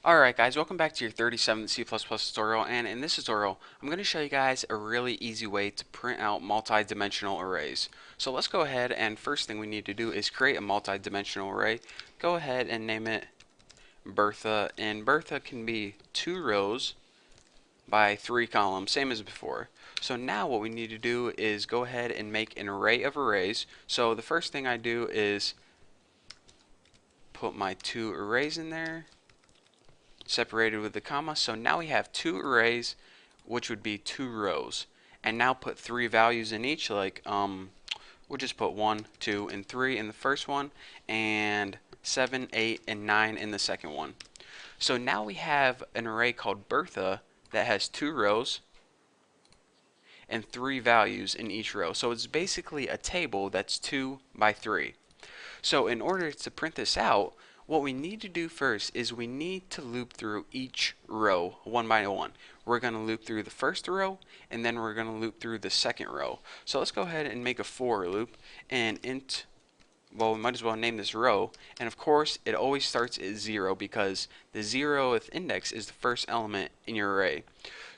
Alright guys, welcome back to your 37th C++ tutorial, and in this tutorial I'm going to show you guys a really easy way to print out multi-dimensional arrays. So let's go ahead, and first thing we need to do is create a multi-dimensional array. Go ahead and name it Bertha, and Bertha can be 2 rows by 3 columns, same as before. So now what we need to do is go ahead and make an array of arrays. So the first thing I do is put my 2 arrays in there, separated with the comma. So now we have 2 arrays, which would be 2 rows, and now put 3 values in each, like we'll just put 1, 2, and 3 in the first one, and 7, 8, and 9 in the second one. So now we have an array called Bertha that has 2 rows and 3 values in each row. So it's basically a table that's 2 by 3. So in order to print this out, what we need to do first is we need to loop through each row one by one. We're going to loop through the first row, and then we're going to loop through the second row. So let's go ahead and make a for loop, and well, we might as well name this row, and of course it always starts at 0 because the 0th index is the first element in your array.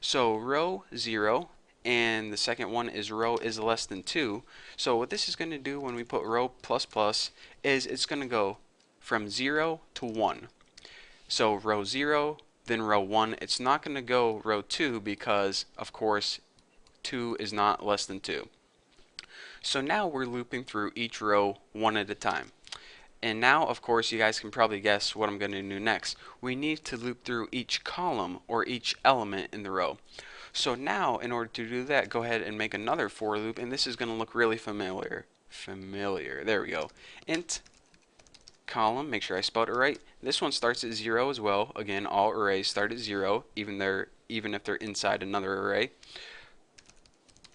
So row 0, and the second one is row is less than 2. So what this is going to do when we put row plus plus is it's going to go from 0 to 1. So row 0, then row 1. It's not going to go row 2 because, of course, 2 is not less than 2. So now we're looping through each row one at a time. And now, of course, you guys can probably guess what I'm going to do next. We need to loop through each column or each element in the row. So now, in order to do that, go ahead and make another for loop, and this is going to look really familiar. There we go. Int column, make sure I spelled it right. This one starts at 0 as well. Again, all arrays start at 0, even if they're inside another array.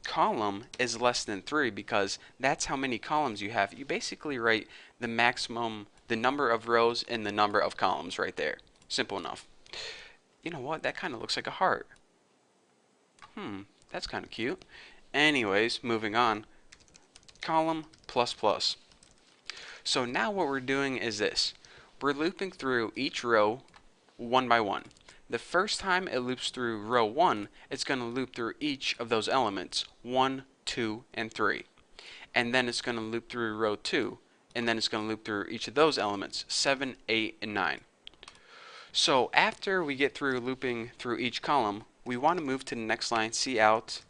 Column is less than 3 because that's how many columns you have. You basically write the maximum, the number of rows and the number of columns right there. Simple enough. You know what? That kind of looks like a heart. That's kind of cute. Anyways, moving on. Column plus plus. So now what we're doing is this. We're looping through each row one by one. The first time it loops through row 1, it's going to loop through each of those elements, 1, 2, and 3. And then it's going to loop through row 2, and then it's going to loop through each of those elements, 7, 8, and 9. So after we get through looping through each column, we want to move to the next line, cout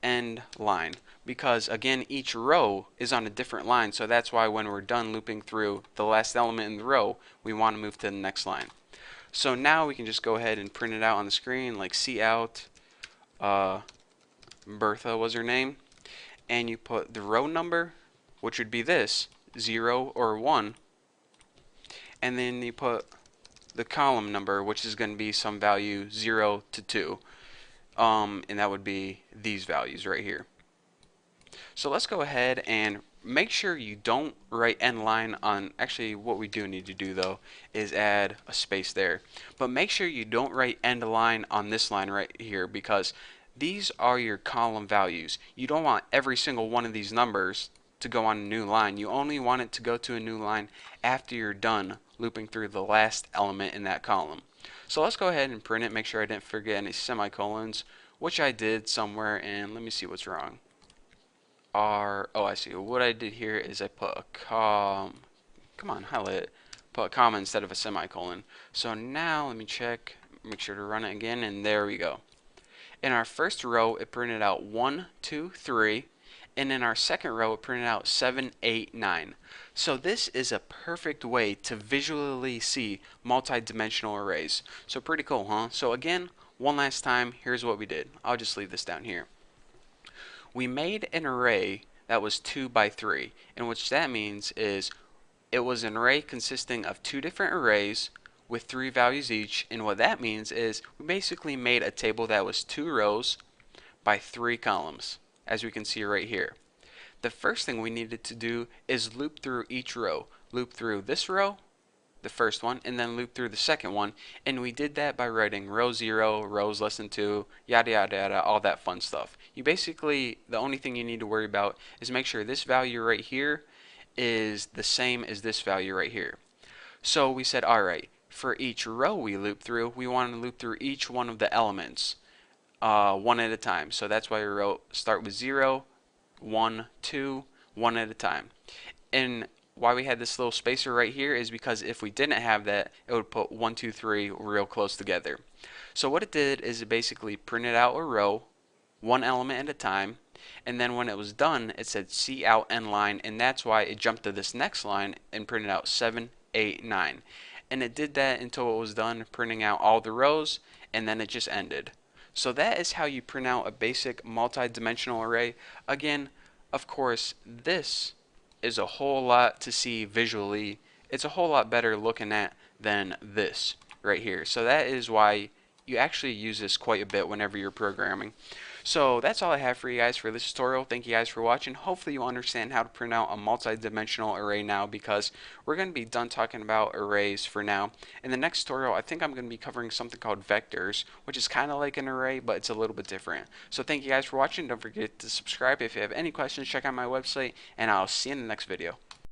end line, because again each row is on a different line, so that's why when we're done looping through the last element in the row, we want to move to the next line. So now we can just go ahead and print it out on the screen, like cout Bertha was her name, and you put the row number, which would be this, 0 or 1, and then you put the column number, which is going to be some value 0 to 2. And that would be these values right here. So let's go ahead and make sure you don't write end line on, actually what we do need to do though is add a space there, but make sure you don't write end line on this line right here, because these are your column values. You don't want every single one of these numbers to go on a new line. You only want it to go to a new line after you're done looping through the last element in that column. So let's go ahead and print it, make sure I didn't forget any semicolons, which I did somewhere, and let me see what's wrong. Oh, I see. What I did here is I put a come on, highlight it. Put a comma instead of a semicolon. So now let me check, make sure to run it again, and there we go. In our first row, it printed out 1, 2, 3. And in our second row, it printed out 7, 8, 9. So this is a perfect way to visually see multi-dimensional arrays. So pretty cool, huh? So again, one last time, here's what we did. I'll just leave this down here. We made an array that was 2 by 3, and what that means is it was an array consisting of 2 different arrays with 3 values each, and what that means is we basically made a table that was 2 rows by 3 columns, as we can see right here. The first thing we needed to do is loop through each row. Loop through this row, the first one, and then loop through the second one, and we did that by writing row 0, rows less than 2, yada yada yada, all that fun stuff. You basically, the only thing you need to worry about is make sure this value right here is the same as this value right here. So we said, alright, for each row we loop through, we want to loop through each one of the elements one at a time. So that's why we wrote start with 0, 1, 2, one at a time. And why we had this little spacer right here is because if we didn't have that, it would put 1, 2, 3 real close together. So what it did is it basically printed out a row, one element at a time, and then when it was done, it said C out end line, and that's why it jumped to this next line and printed out 7, 8, 9. And it did that until it was done printing out all the rows, and then it just ended. So that is how you print out a basic multi-dimensional array. Again, of course, this is a whole lot to see visually. It's a whole lot better looking at than this right here. So that is why you actually use this quite a bit whenever you're programming. So that's all I have for you guys for this tutorial. Thank you guys for watching. Hopefully you understand how to print out a multi-dimensional array now, because we're going to be done talking about arrays for now. In the next tutorial, I think I'm going to be covering something called vectors, which is kind of like an array, but it's a little bit different. So thank you guys for watching. Don't forget to subscribe. If you have any questions, check out my website, and I'll see you in the next video.